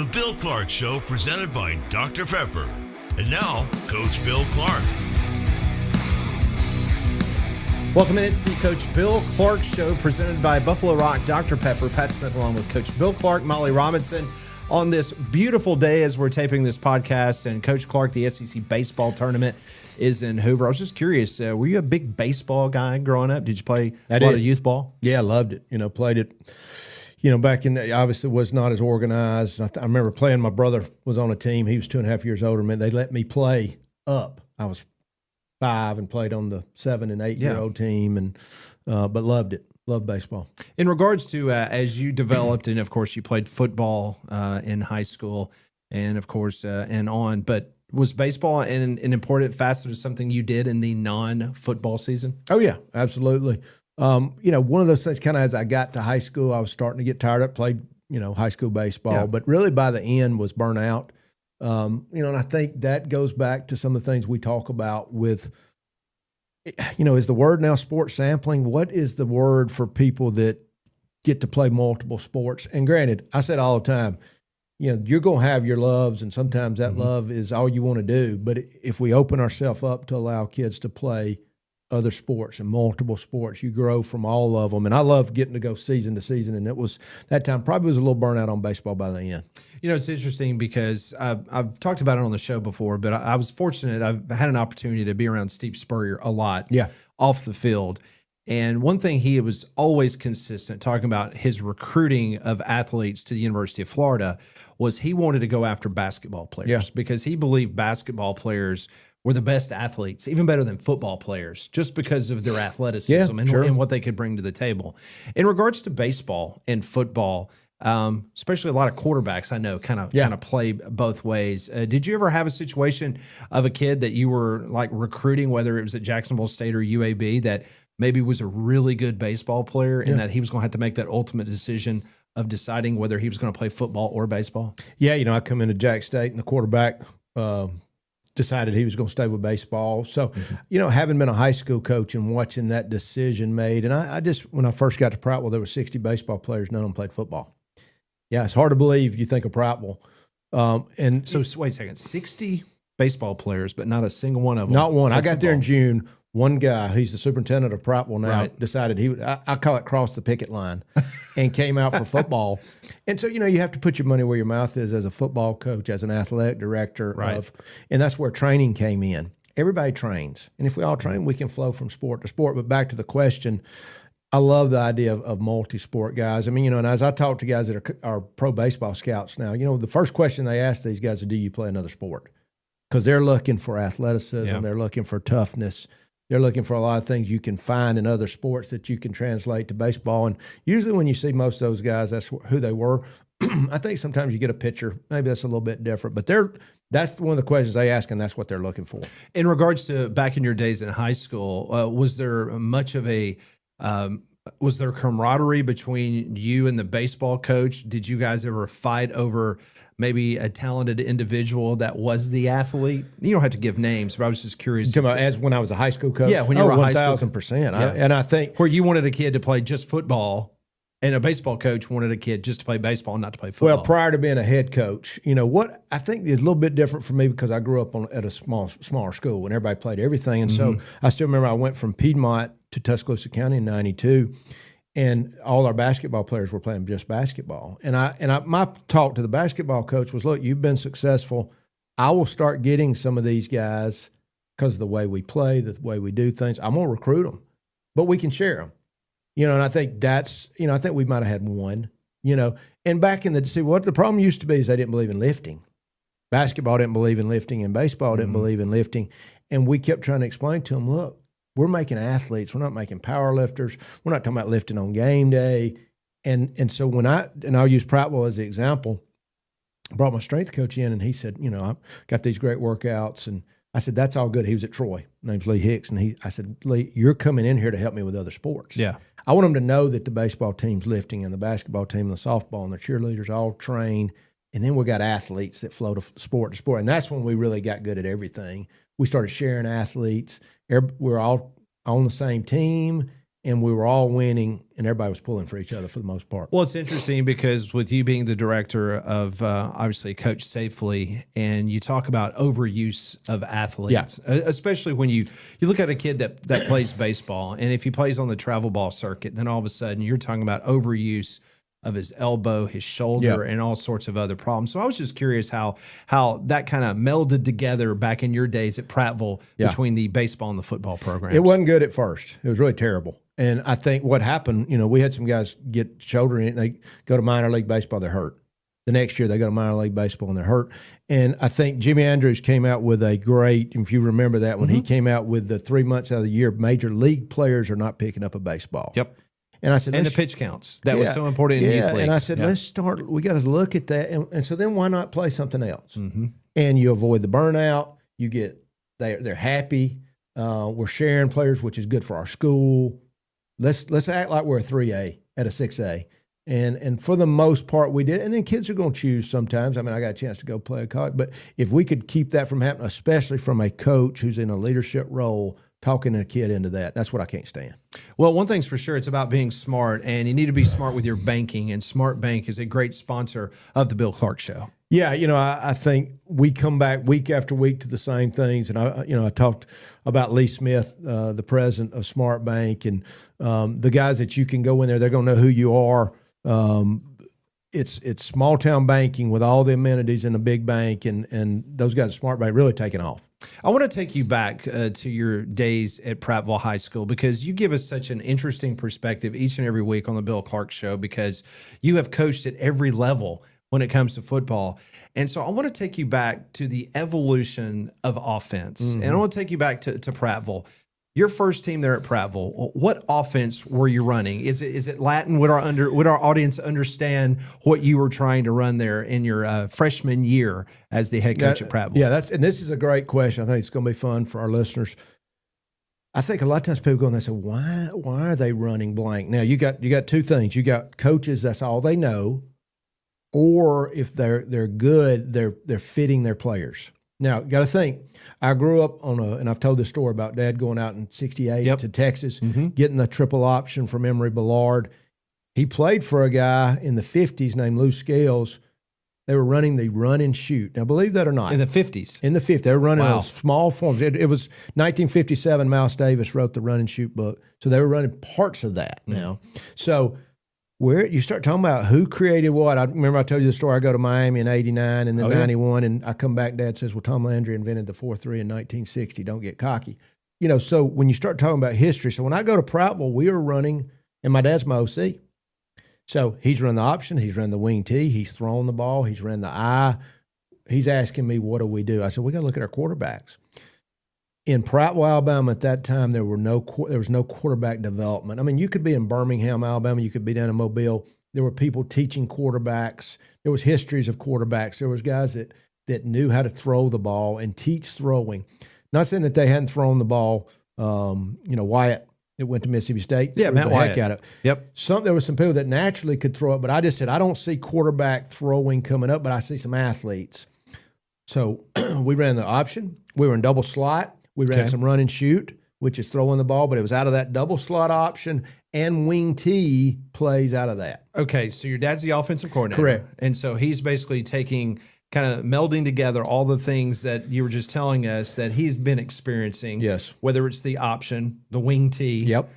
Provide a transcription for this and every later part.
The Bill Clark Show, presented by Dr. Pepper. And now, Coach Bill Clark. Welcome in. It's the Coach Bill Clark Show, presented by Buffalo Rock, Dr. Pepper, Pat Smith, along with Coach Bill Clark, Molly Robinson, on this beautiful day as we're taping this podcast. And Coach Clark, the SEC baseball tournament is in Hoover. I was just curious, were you a big baseball guy growing up? Did you play a lot of youth ball? Yeah, I loved it. Played it. Back in the, obviously was not as organized. I remember playing. My brother was on a team. He was 2.5 years older than me. They let me play up. I was 5 and played on the 7 and 8 year old team, and but loved it. Loved baseball. In regards to as you developed, and of course you played football in high school, and of course and on. But was baseball an important facet of something you did in the non-football season? Oh yeah, absolutely. One of those things, kind of as I got to high school, I was starting to get tired. I played, high school baseball, but really by the end was burnout. And I think that goes back to some of the things we talk about with, is the word now sports sampling? What is the word for people that get to play multiple sports? And granted, I said all the time, you're going to have your loves, and sometimes that love is all you want to do. But if we open ourselves up to allow kids to play other sports and multiple sports, you grow from all of them. And I love getting to go season to season. And it was that time probably was a little burnout on baseball by the end. It's interesting because I've talked about it on the show before, but I was fortunate. I've had an opportunity to be around Steve Spurrier a lot off the field. And one thing he was always consistent talking about his recruiting of athletes to the University of Florida was he wanted to go after basketball players because he believed basketball players were the best athletes, even better than football players, just because of their athleticism and what they could bring to the table. In regards to baseball and football, especially a lot of quarterbacks I know kind of play both ways. Did you ever have a situation of a kid that you were like recruiting, whether it was at Jacksonville State or UAB, that maybe was a really good baseball player and that he was going to have to make that ultimate decision of deciding whether he was going to play football or baseball? Yeah, I come into Jack State and the quarterback decided he was going to stay with baseball. So, having been a high school coach and watching that decision made, and I just, when I first got to Prattville, there were 60 baseball players, none of them played football. Yeah, it's hard to believe you think of Prattville. And so wait a second, 60 baseball players, but not a single one of them. Not one. I got there in June. One guy, he's the superintendent of Prattville now, decided he would, I call it cross the picket line, and came out for football. And so, you have to put your money where your mouth is as a football coach, as an athletic director and that's where training came in. Everybody trains. And if we all train, we can flow from sport to sport. But back to the question, I love the idea of multi-sport guys. I mean, and as I talk to guys that are pro baseball scouts now, the first question they ask these guys is, do you play another sport? Because they're looking for athleticism. They're looking for toughness. They're looking for a lot of things you can find in other sports that you can translate to baseball. And usually when you see most of those guys, that's who they were. I think sometimes you get a picture. Maybe that's a little bit different. But that's one of the questions they ask, and that's what they're looking for. In regards to back in your days in high school, was there much of a was there camaraderie between you and the baseball coach? Did you guys ever fight over maybe a talented individual that was the athlete? You don't have to give names, but I was just curious. As when I was a high school coach? Yeah, when you were a high school. 1,000%. And I think where you wanted a kid to play just football, and a baseball coach wanted a kid just to play baseball and not to play football. Well, prior to being a head coach, what I think is a little bit different for me because I grew up at a smaller school and everybody played everything. And so I still remember I went from Piedmont to Tuscaloosa County in 92, and all our basketball players were playing just basketball. And my talk to the basketball coach was, look, you've been successful. I will start getting some of these guys because of the way we play, the way we do things. I'm going to recruit them, but we can share them. And I think that's, I think we might have had one, and back in what the problem used to be is they didn't believe in lifting. Basketball didn't believe in lifting, and baseball didn't believe in lifting. And we kept trying to explain to them, look, we're making athletes. We're not making power lifters. We're not talking about lifting on game day. And so I'll use Prattville as the example, I brought my strength coach in, and he said, I've got these great workouts. And I said, that's all good. He was at Troy. His name's Lee Hicks. And I said, Lee, you're coming in here to help me with other sports. Yeah. I want them to know that the baseball team's lifting and the basketball team and the softball and the cheerleaders all train. And then we got athletes that flow to sport to sport. And that's when we really got good at everything. We started sharing athletes. We're all on the same team. and we were all winning, and everybody was pulling for each other for the most part. Well, it's interesting because with you being the director of obviously Coach Safely, and you talk about overuse of athletes, especially when you look at a kid that plays baseball, and if he plays on the travel ball circuit, then all of a sudden you're talking about overuse of his elbow, his shoulder, and all sorts of other problems. So I was just curious how that kind of melded together back in your days at Prattville between the baseball and the football programs. It wasn't good at first. It was really terrible. And I think what happened, we had some guys get shoulder in, they go to minor league baseball, they're hurt. The next year they go to minor league baseball and they're hurt. And I think Jimmy Andrews came out with a great, if you remember that, when he came out with the 3 months out of the year, major league players are not picking up a baseball. Yep. And I said, and the pitch counts. That was so important in youth leagues. And I said, let's start, we got to look at that. And so then why not play something else? And you avoid the burnout. You get, they're happy. We're sharing players, which is good for our school. Let's act like we're a 3A at a 6A. And for the most part, we did. And then kids are going to choose sometimes. I mean, I got a chance to go play a college. But if we could keep that from happening, especially from a coach who's in a leadership role, talking a kid into that's what I can't stand. Well, one thing's for sure, it's about being smart, and you need to be smart with your banking, and Smart Bank is a great sponsor of the Bill Clark Show. Yeah, I think we come back week after week to the same things, and I talked about Lee Smith, the president of Smart Bank, and the guys that you can go in there, they're going to know who you are. It's small town banking with all the amenities in a big bank, and those guys at Smart Bank really taking off. I want to take you back to your days at Prattville High School, because you give us such an interesting perspective each and every week on the Bill Clark Show, because you have coached at every level when it comes to football. And so I want to take you back to the evolution of offense. And I want to take you back to Prattville. Your first team there at Prattville, what offense were you running? Is it Latin? Would our audience understand what you were trying to run there in your freshman year as the head coach at Prattville? Yeah, and this is a great question. I think it's going to be fun for our listeners. I think a lot of times people go and they say, why are they running blank? Now you got two things. You got coaches, that's all they know, or if they're good, they're fitting their players. Now, you got to think, I grew up and I've told this story about Dad going out in 68 to Texas, getting a triple option from Emory Ballard. He played for a guy in the 50s named Lou Scales. They were running the run and shoot. Now, believe that or not. In the 50s? In the 50s. They were running those small forms. It was 1957, Mouse Davis wrote the run and shoot book. So they were running parts of that now. So where you start talking about who created what. I remember I told you the story. I go to Miami in 89 and then 91, and I come back, Dad says, well, Tom Landry invented the 4-3 in 1960. Don't get cocky. So when you start talking about history, so when I go to Prattville, we are running, and my dad's my OC. So he's run the option, he's run the wing T, he's thrown the ball, he's run the I. He's asking me, what do we do? I said, we got to look at our quarterbacks. In Prattville, Alabama, at that time, there was no quarterback development. I mean, you could be in Birmingham, Alabama. You could be down in Mobile. There were people teaching quarterbacks. There was histories of quarterbacks. There was guys that knew how to throw the ball and teach throwing. Not saying that they hadn't thrown the ball. Wyatt, that went to Mississippi State. Yeah, Matt Wyatt. Heck out of it. Yep. There were some people that naturally could throw it, but I just said, I don't see quarterback throwing coming up, but I see some athletes. So we ran the option. We were in double slot. We ran some run and shoot, which is throwing the ball, but it was out of that double slot option, and wing T plays out of that. Okay, so your dad's the offensive coordinator. Correct. And so he's basically kind of melding together all the things that you were just telling us that he's been experiencing. Yes. Whether it's the option, the wing T. Yep.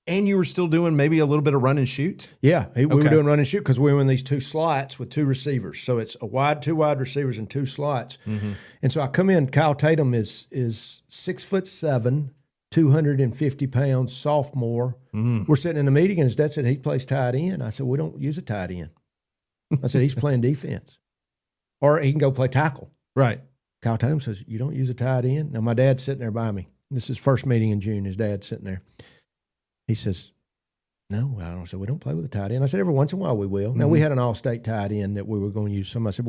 And you were still doing maybe a little bit of run and shoot? Yeah, we were doing run and shoot because we were in these two slots with two receivers. So it's two wide receivers and two slots. And so I come in, Kyle Tatum is 6'7", 250 pounds, sophomore. We're sitting in the meeting, and his dad said he plays tight end. I said, we don't use a tight end. I said, he's playing defense. Or he can go play tackle. Right. Kyle Tatum says, you don't use a tight end? Now, my dad's sitting there by me. This is first meeting in June. His dad's sitting there. He says, no, I don't. So we don't play with a tight end. I said, every once in a while we will. Now, we had an all-state tight end that we were going to use. Somebody said,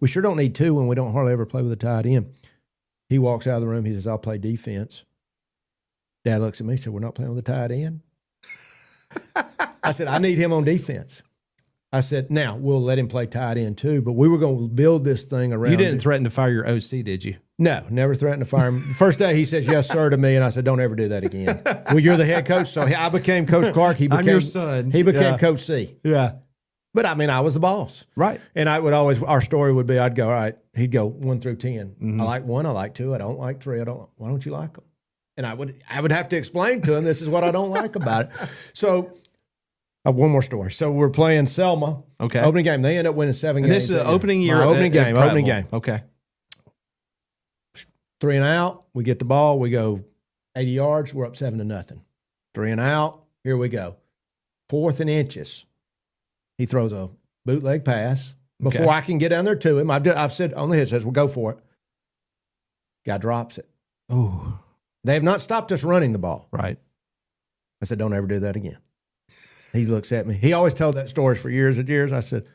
we sure don't need two, and we don't hardly ever play with a tight end. He walks out of the room. He says, I'll play defense. Dad looks at me and said, we're not playing with a tight end? I said, I need him on defense. I said, now, we'll let him play tight end too, but we were going to build this thing around. You didn't threaten to fire your OC, did you? No, never threatened to fire him. First day he says yes, sir, to me, and I said, don't ever do that again. Well, you're the head coach, so I became Coach Clark. He became I'm your son. He became Coach C. Yeah. But I mean, I was the boss. Right. And I would always, our story would be, I'd go, all right, he'd go 1 through 10. I like 1, I like 2, I don't like 3, why don't you like them? And I would have to explain to him, this is what I don't like about it. So, one more story. So we're playing Selma. Okay. Opening game. They end up winning 7 games. This is an opening year. Opening game. Opening game. Okay. 3 and out. We get the ball. We go 80 yards. We're up 7-0. 3 and out. Here we go. 4th and inches. He throws a bootleg pass. Before I can get down there to him, I've said on the head says, "Well, go for it." Guy drops it. Ooh. They have not stopped us running the ball. Right. I said, "Don't ever do that again." He looks at me. He always told that story for years and years. I said,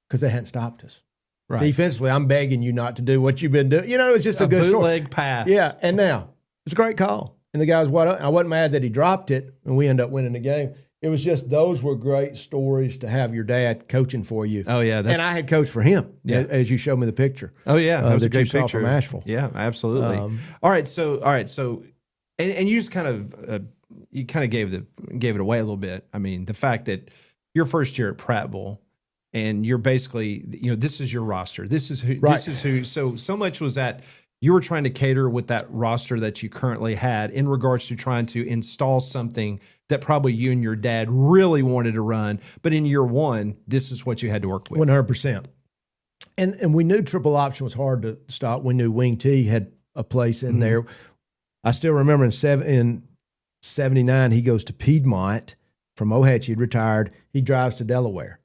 "Because they hadn't stopped us." Right. Defensively, I'm begging you not to do what you've been doing. You know, it's just a good story. Bootleg pass. Yeah, and now it's a great call. And the guy's I wasn't mad that he dropped it, and we end up winning the game. It was just those were great stories to have your dad coaching for you. Oh yeah, and I had coached for him. Yeah. As you showed me the picture. Oh yeah, that was a that you great saw picture from Asheville. Yeah, absolutely. All right, so and you just kind of gave it away a little bit. I mean, the fact that your first year at Prattville, and you're basically, this is your roster. This is who. Right. This is who. So much was that you were trying to cater with that roster that you currently had in regards to trying to install something that probably you and your dad really wanted to run. But in year one, this is what you had to work with. 100%. And we knew triple option was hard to stop. We knew wing T had a place in there. I still remember in 79, he goes to Piedmont from Ohatchee. He'd retired. He drives to Delaware.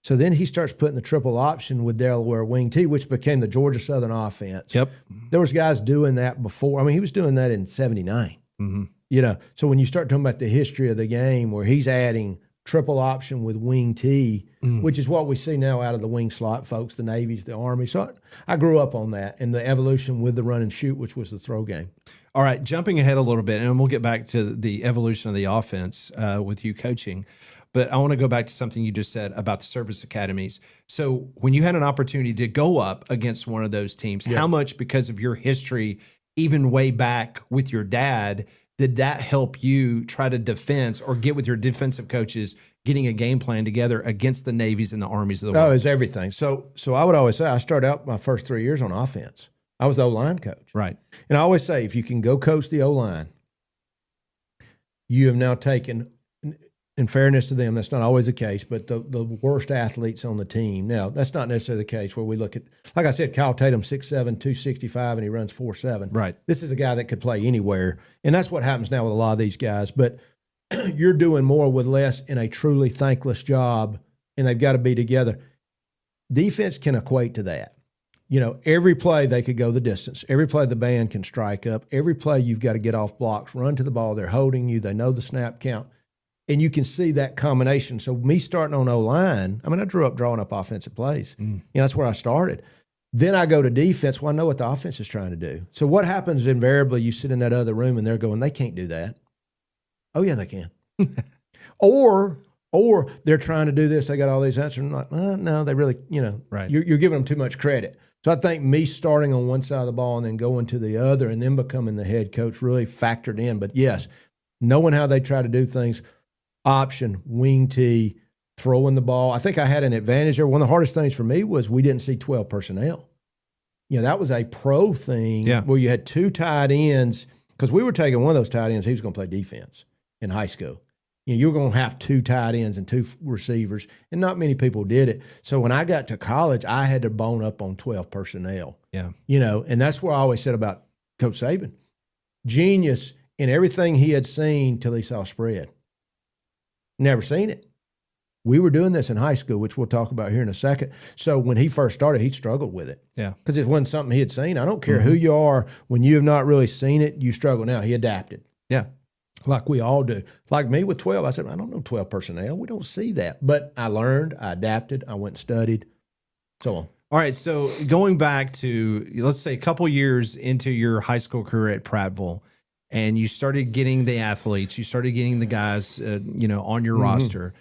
So then he starts putting the triple option with Delaware wing T, which became the Georgia Southern offense. Yep. There was guys doing that before. I mean, he was doing that in 79. So when you start talking about the history of the game where he's adding triple option with wing T, which is what we see now out of the wing slot folks, the Navies, the Army. So I grew up on that and the evolution with the run and shoot, which was the throw game. All right, jumping ahead a little bit, and we'll get back to the evolution of the offense with you coaching. But I want to go back to something you just said about the service academies. So when you had an opportunity to go up against one of those teams, how much, because of your history, even way back with your dad, did that help you try to defense or get with your defensive coaches, getting a game plan together against the Navies and the Armies of the world? Oh, it's everything. So I would always say I started out my first 3 years on offense. I was the O-line coach. Right. And I always say, if you can go coach the O-line, you have now taken, in fairness to them, that's not always the case, but the worst athletes on the team. Now, that's not necessarily the case where we look at, like I said, Kyle Tatum, 6'7", 265, and he runs 4.7. Right. This is a guy that could play anywhere. And that's what happens now with a lot of these guys. But you're doing more with less in a truly thankless job, and they've got to be together. Defense can equate to that. Every play they could go the distance. Every play the band can strike up. Every play you've got to get off blocks, run to the ball. They're holding you. They know the snap count. And you can see that combination. So me starting on O-line, I grew up drawing up offensive plays. That's where I started. Then I go to defense. Well, I know what the offense is trying to do. So what happens invariably, you sit in that other room and they're going, they can't do that. Oh, yeah, they can. Or they're trying to do this. They got all these answers. I'm like, no, they really, right. You're giving them too much credit. So I think me starting on one side of the ball and then going to the other and then becoming the head coach really factored in. But yes, knowing how they try to do things, option, wing T, throwing the ball. I think I had an advantage there. One of the hardest things for me was we didn't see 12 personnel. That was a pro thing where you had 2 tight ends, because we were taking one of those tight ends, he was going to play defense in high school. You were going to have 2 tight ends and 2 receivers, and not many people did it. So when I got to college, I had to bone up on 12 personnel. Yeah. And that's what I always said about Coach Saban. Genius in everything he had seen till he saw spread. Never seen it. We were doing this in high school, which we'll talk about here in a second. So when he first started, he struggled with it. Yeah. Because it wasn't something he had seen. I don't care who you are. When you have not really seen it, you struggle. Now, he adapted. Yeah. Like we all do. Like me with 12, I said, I don't know 12 personnel. We don't see that. But I learned, I adapted, I went and studied, so on. All right, so going back to, let's say, a couple years into your high school career at Prattville, and you started getting the athletes, you started getting the guys, on your roster.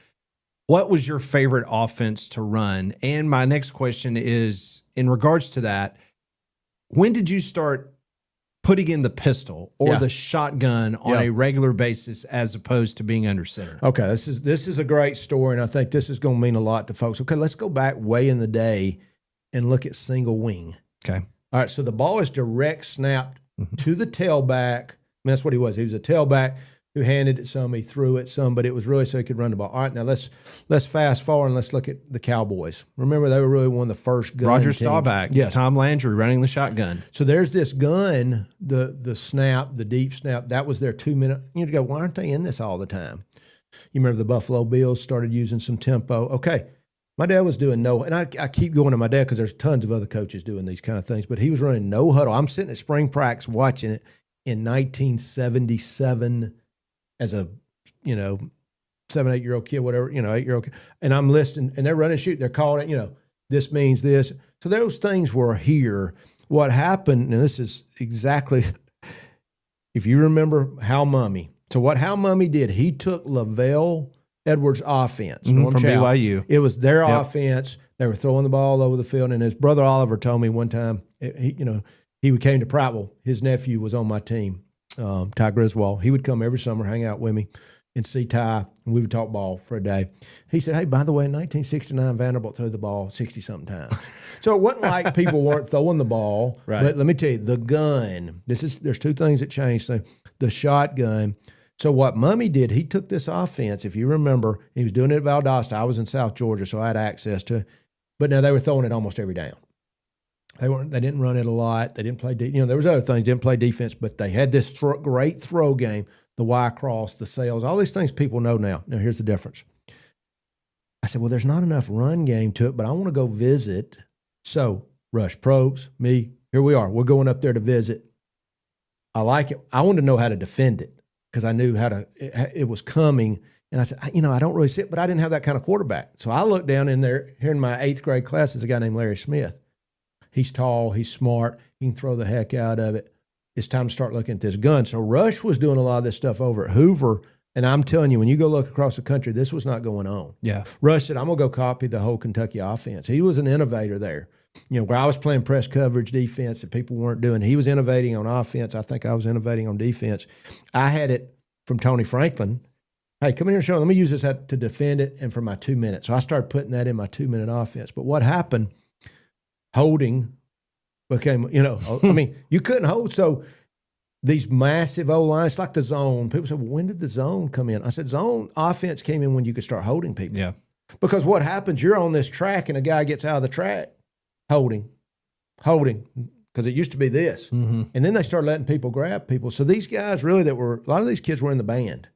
What was your favorite offense to run? And my next question is, in regards to that, when did you start putting in the pistol or Yeah. the shotgun on Yeah. a regular basis as opposed to being under center? Okay, this is a great story, and I think this is going to mean a lot to folks. Okay, let's go back way in the day and look at single wing. Okay. All right, so the ball is direct snapped Mm-hmm. to the tailback. I mean, that's what he was. He was a tailback who handed it some, he threw it some, but it was really so he could run the ball. All right, now let's fast forward and let's look at the Cowboys. Remember, they were really one of the first gun Roger teams. Staubach, Yes. Tom Landry running the shotgun. So there's this gun, the snap, the deep snap. That was their 2 minute. You'd go, why aren't they in this all the time? You remember the Buffalo Bills started using some tempo. Okay, my dad was doing no, and I keep going to my dad because there's tons of other coaches doing these kind of things, but he was running no huddle. I'm sitting at spring practice watching it in 1977 as a, 7, 8-year-old kid, whatever, 8-year-old kid. And I'm listening, and they're running shoot. They're calling it, this means this. So those things were here. What happened, and this is exactly, if you remember Hal Mumme. So what Hal Mumme did, he took Lavelle Edwards' offense. Norm from Chow. BYU. It was their offense. They were throwing the ball all over the field. And his brother Oliver told me one time, he came to Prattville. His nephew was on my team, Ty Griswold. He would come every summer, hang out with me, and see Ty, and we would talk ball for a day. He said, hey, by the way, in 1969, Vanderbilt threw the ball 60-something times. So it wasn't like people weren't throwing the ball. Right. But let me tell you, the gun, there's two things that changed. So the shotgun. So what Mumme did, he took this offense, if you remember, he was doing it at Valdosta. I was in South Georgia, so I had access to it. But now they were throwing it almost every down. They didn't run it a lot. They didn't play, there was other things, didn't play defense, but they had this great throw game, the Y cross, the sails, all these things people know now. Now here's the difference. I said, well, there's not enough run game to it, but I want to go visit. So Rush Probst, me, here we are. We're going up there to visit. I like it. I wanted to know how to defend it because I knew it was coming. And I said, I don't really see it, but I didn't have that kind of quarterback. So I looked down in there, here in my 8th grade class, is a guy named Larry Smith. He's tall, he's smart, he can throw the heck out of it. It's time to start looking at this gun. So Rush was doing a lot of this stuff over at Hoover. And I'm telling you, when you go look across the country, this was not going on. Yeah. Rush said, I'm going to go copy the whole Kentucky offense. He was an innovator there. Where I was playing press coverage defense that people weren't doing, he was innovating on offense. I think I was innovating on defense. I had it from Tony Franklin. Hey, come in here and show me. Let me use this to defend it and for my 2 minutes. So I started putting that in my 2-minute offense. But what happened, holding became, you couldn't hold. So these massive O-lines, like the zone, people said, well, when did the zone come in? I said, zone offense came in when you could start holding people. Yeah. Because what happens, you're on this track and a guy gets out of the track, holding, because it used to be this. Mm-hmm. And then they started letting people grab people. So these guys really a lot of these kids were in the band.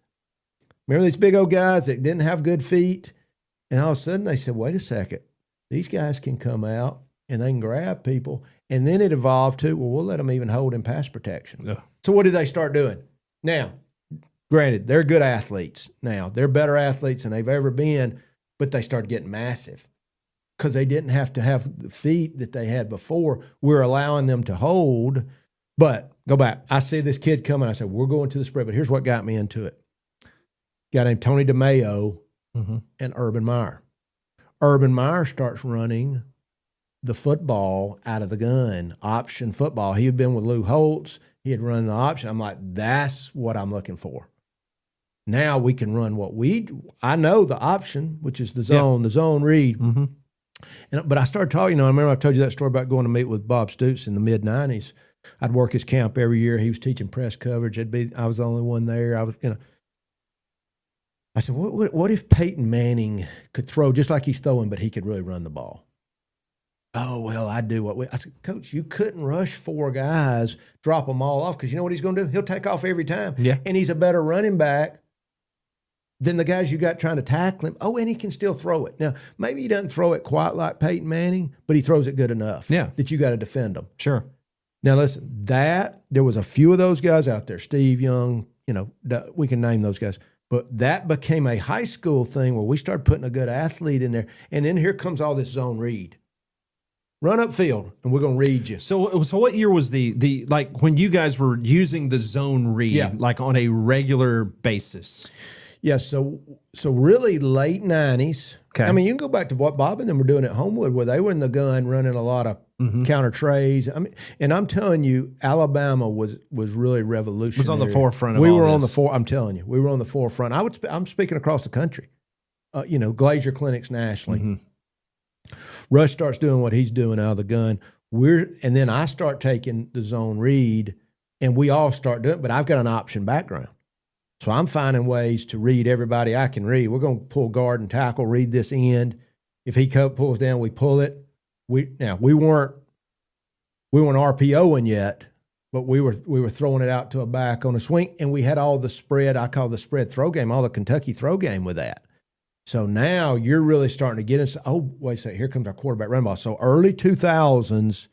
Remember these big old guys that didn't have good feet? And all of a sudden they said, wait a second, these guys can come out and they can grab people. And then it evolved to, well, we'll let them even hold in pass protection. Yeah. So what did they start doing? Now, granted, they're good athletes now. They're better athletes than they've ever been, but they started getting massive because they didn't have to have the feet that they had before. We're allowing them to hold. But go back. I see this kid coming. I said, we're going to the spread. But here's what got me into it. A guy named Tony DeMayo and Urban Meyer. Urban Meyer starts running the football out of the gun, option football. He had been with Lou Holtz. He had run the option. I'm like, that's what I'm looking for. Now we can run I know the option, which is the zone read. Mm-hmm. But I started talking, I remember I told you that story about going to meet with Bob Stoops in the mid-90s. I'd work his camp every year. He was teaching press coverage. I was the only one there. I said, what if Peyton Manning could throw just like he's throwing, but he could really run the ball? Oh, well, I do I said, Coach, you couldn't rush 4 guys, drop them all off, because you know what he's going to do? He'll take off every time. Yeah. And he's a better running back than the guys you got trying to tackle him. Oh, and he can still throw it. Now, maybe he doesn't throw it quite like Peyton Manning, but he throws it good enough that you got to defend him. Sure. Now, listen, there was a few of those guys out there, Steve Young, we can name those guys. But that became a high school thing where we started putting a good athlete in there. And then here comes all this zone read. Run up field, and we're going to read you. So what year was the like when you guys were using the zone read, like on a regular basis? Yeah, so really late 90s. Okay. I mean, you can go back to what Bob and them were doing at Homewood, where they were in the gun running a lot of counter trays. I mean, and I'm telling you, Alabama was really revolutionary. Was on the forefront of we all were on this. I'm telling you, we were on the forefront. I'm speaking across the country. Glazier clinics nationally. Rush starts doing what he's doing out of the gun. And then I start taking the zone read, and we all start doing it. But I've got an option background. So I'm finding ways to read everybody I can read. We're going to pull guard and tackle, read this end. If he pulls down, we pull it. We weren't RPOing yet, but we were throwing it out to a back on a swing, and we had all the spread. I call the spread throw game, all the Kentucky throw game with that. So now you're really starting to get into. Oh, wait a second, here comes our quarterback run ball. So early 2000s.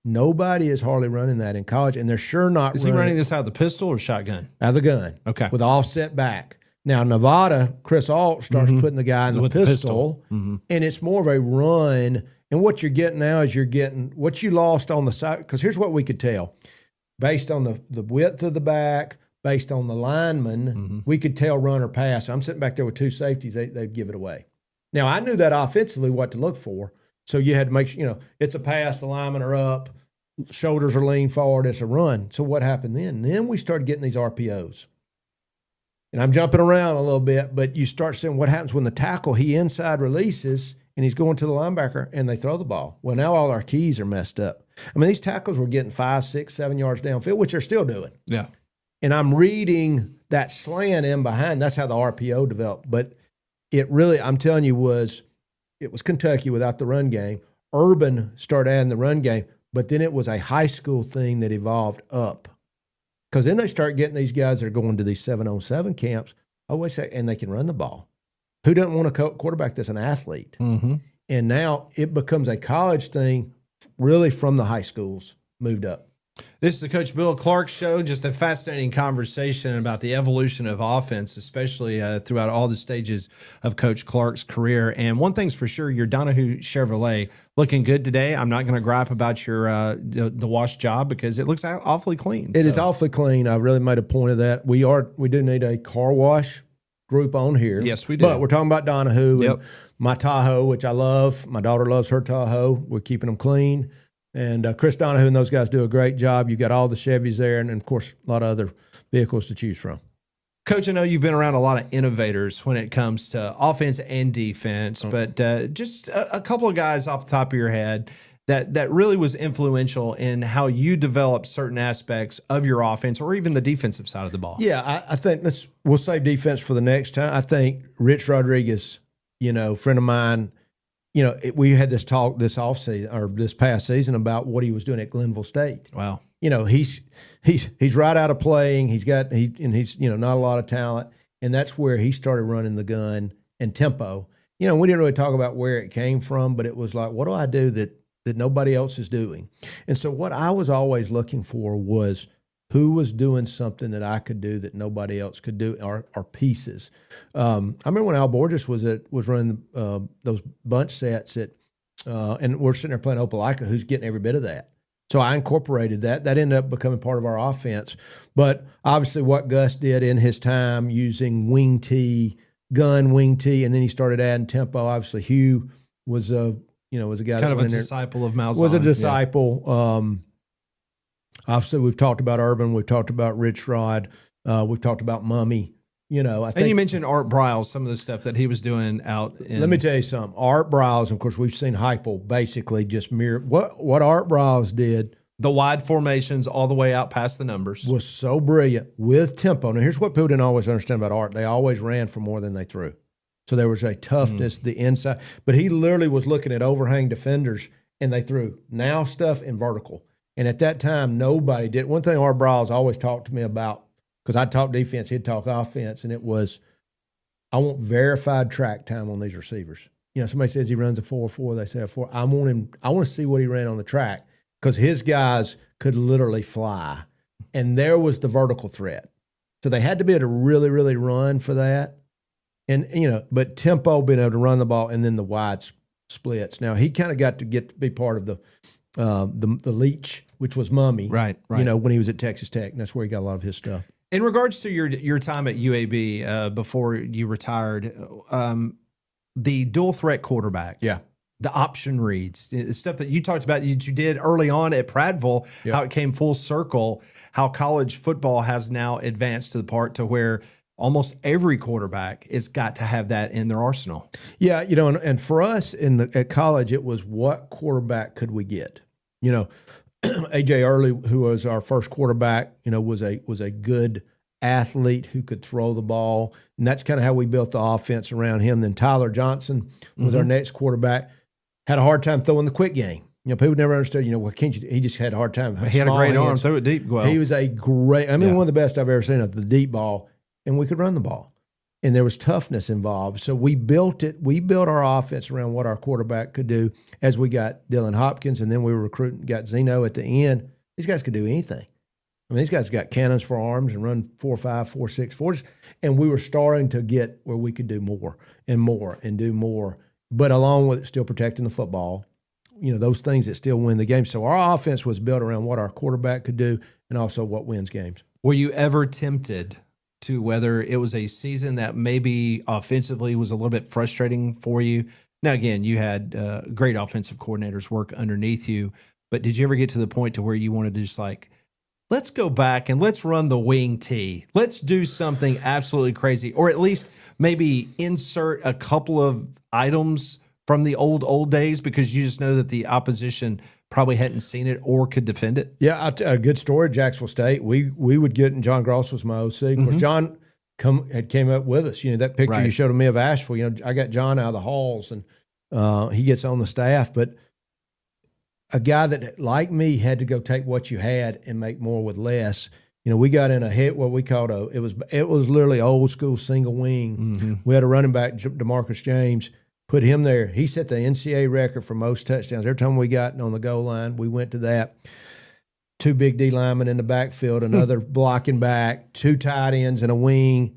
Nobody is hardly running that in college, and they're sure not. Is he running this out of the pistol or shotgun? Out of the gun. Okay. With offset back. Now, Nevada, Chris Alt starts putting the guy in the pistol, and it's more of a run. And what you're getting now is you're getting what you lost on the side. Because here's what we could tell. Based on the width of the back, based on the lineman, we could tell run or pass. I'm sitting back there with two safeties. They'd give it away. Now, I knew that offensively what to look for. So you had to make sure, it's a pass, the linemen are up, shoulders are leaned forward, it's a run. So what happened then? Then we started getting these RPOs. And I'm jumping around a little bit, but you start seeing what happens when the tackle, he inside releases, and he's going to the linebacker, and they throw the ball. Well, now all our keys are messed up. I mean, these tackles were getting 5, 6, 7 yards downfield, which they're still doing. Yeah. And I'm reading that slant in behind. That's how the RPO developed. But it really, I'm telling you, it was Kentucky without the run game. Urban started adding the run game, but then it was a high school thing that evolved up. Because then they start getting these guys that are going to these 7-on-7 camps. I always say, and they can run the ball. Who doesn't want a quarterback that's an athlete? And now it becomes a college thing, really from the high schools moved up. This is the Coach Bill Clark Show. Just a fascinating conversation about the evolution of offense, especially throughout all the stages of Coach Clark's career. And one thing's for sure, your Donahue Chevrolet looking good today. I'm not going to gripe about your the wash job because it looks awfully clean. It is awfully clean. I really made a point of that. We do need a car wash group on here. Yes, we do. But we're talking about Donahue and my Tahoe, which I love. My daughter loves her Tahoe. We're keeping them clean. And Chris Donahue and those guys do a great job. You got all the Chevys there, and of course, a lot of other vehicles to choose from. Coach, I know you've been around a lot of innovators when it comes to offense and defense, but just a couple of guys off the top of your head that really was influential in how you developed certain aspects of your offense or even the defensive side of the ball. Yeah, I think we'll save defense for the next time. I think Rich Rodriguez, friend of mine, we had this talk this offseason or this past season about what he was doing at Glenville State. Wow. He's right out of playing. He's not a lot of talent. And that's where he started running the gun and tempo. We didn't really talk about where it came from, but it was like, what do I do that nobody else is doing? And so what I was always looking for was who was doing something that I could do that nobody else could do, or pieces. I remember when Al Borges was running those bunch sets and we're sitting there playing Opelika, who's getting every bit of that. So I incorporated that. That ended up becoming part of our offense. But obviously what Gus did in his time using wing T, gun, wing T, and then he started adding tempo. Obviously Hugh was a guy kind of a disciple of Malzahn. Was a disciple. Yeah. Obviously, we've talked about Urban. We've talked about Rich Rod. We've talked about Mummy. I think. And you mentioned Art Briles, some of the stuff that he was doing out in. Let me tell you something. Art Briles, of course, we've seen Heupel basically just mirror what Art Briles did. The wide formations all the way out past the numbers. Was so brilliant with tempo. Now, here's what people didn't always understand about Art. They always ran for more than they threw. So there was a toughness, the inside. But he literally was looking at overhang defenders, and they threw now stuff in vertical. And at that time, nobody did. One thing Art Briles always talked to me about, because I'd talk defense, he'd talk offense, and it was, I want verified track time on these receivers. Somebody says he runs a 4.4, they say a 4. I want to see what he ran on the track, because his guys could literally fly. And there was the vertical threat. So they had to be able to really, really run for that. And, but tempo, being able to run the ball, and then the wide splits. Now, he kind of got to be part of the Leach, which was Mummy, right. When he was at Texas Tech, and that's where he got a lot of his stuff. In regards to your time at UAB before you retired, the dual threat quarterback, the option reads, the stuff that you talked about that you did early on at Prattville, how it came full circle, how college football has now advanced to the part to where almost every quarterback has got to have that in their arsenal. Yeah, and for us at college, it was what quarterback could we get? A.J. Early, who was our first quarterback, was a good athlete who could throw the ball, and that's kind of how we built the offense around him. Then Tyler Johnson was our next quarterback. Had a hard time throwing the quick game. People never understood. Can't you? He just had a hard time. He had a great arm, threw it deep. Well, he was a great. One of the best I've ever seen at the deep ball, and we could run the ball. And there was toughness involved. So we built it. We built our offense around what our quarterback could do as we got Dylan Hopkins, and then we were recruiting, got Zeno at the end. These guys could do anything. These guys got cannons for arms and run 4.5, 4.6, 4. And we were starting to get where we could do more and more and do more, but along with it, still protecting the football, those things that still win the game. So our offense was built around what our quarterback could do and also what wins games. Were you ever tempted to, whether it was a season that maybe offensively was a little bit frustrating for you? Now, again, you had great offensive coordinators work underneath you, but did you ever get to the point to where you wanted to just let's go back and let's run the wing tee. Let's do something absolutely crazy, or at least maybe insert a couple of items from the old days because you just know that the opposition probably hadn't seen it or could defend it? Yeah, a good story, Jacksonville State. We would get, and John Gross was my OC. Of course, John came up with us. That picture you showed of me of Asheville, I got John out of the halls, and he gets on the staff. But a guy that, like me, had to go take what you had and make more with less. We got in a hit, what we called it was literally old school single wing. We had a running back, DeMarcus James, put him there. He set the NCAA record for most touchdowns. Every time we got on the goal line, we went to that. 2 big D linemen in the backfield, another blocking back, 2 tight ends and a wing,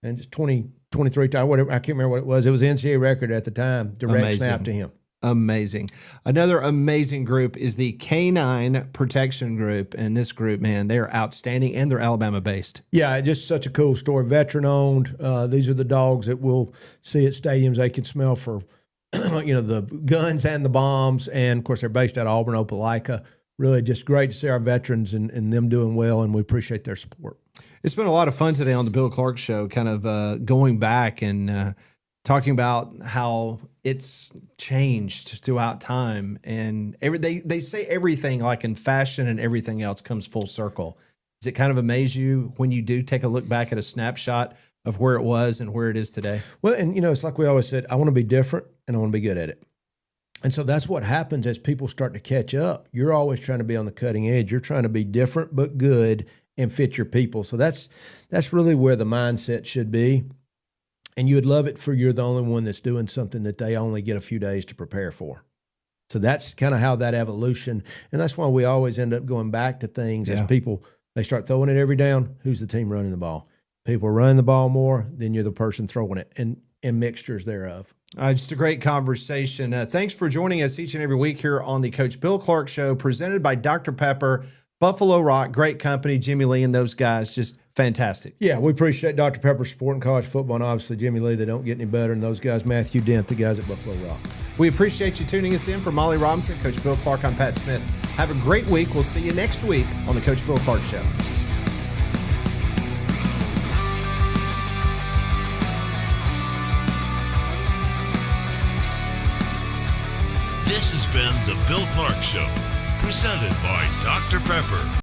and just 23 times, whatever. I can't remember what it was. It was the NCAA record at the time. Direct snap to him. Amazing. Another amazing group is the Canine Protection Group. And this group, man, they are outstanding, and they're Alabama-based. Yeah, just such a cool story. Veteran-owned. These are the dogs that we'll see at stadiums. They can smell for, the guns and the bombs. And, of course, they're based out of Auburn, Opelika. Really just great to see our veterans and them doing well, and we appreciate their support. It's been a lot of fun today on the Bill Clark Show, kind of going back and talking about how it's changed throughout time, and they say everything, like in fashion and everything else, comes full circle. Does it kind of amaze you when you do take a look back at a snapshot of where it was and where it is today? Well, and it's like we always said, I want to be different and I want to be good at it. And so that's what happens as people start to catch up. You're always trying to be on the cutting edge. You're trying to be different but good and fit your people. So that's really where the mindset should be. And you would love it for you're the only one that's doing something that they only get a few days to prepare for. So that's kind of how that evolution, and that's why we always end up going back to things as people, they start throwing it every down. Who's the team running the ball? People are running the ball more, then you're the person throwing it, and mixtures thereof. Just a great conversation. Thanks for joining us each and every week here on the Coach Bill Clark Show, presented by Dr. Pepper, Buffalo Rock, great company, Jimmy Lee and those guys, just fantastic. Yeah, we appreciate Dr. Pepper supporting college football, and obviously Jimmy Lee. They don't get any better than those guys. Matthew Dent, the guys at Buffalo Rock. We appreciate you tuning us in. For Molly Robinson, Coach Bill Clark, I'm Pat Smith. Have a great week. We'll see you next week on the Coach Bill Clark Show. This has been the Bill Clark Show, presented by Dr. Pepper.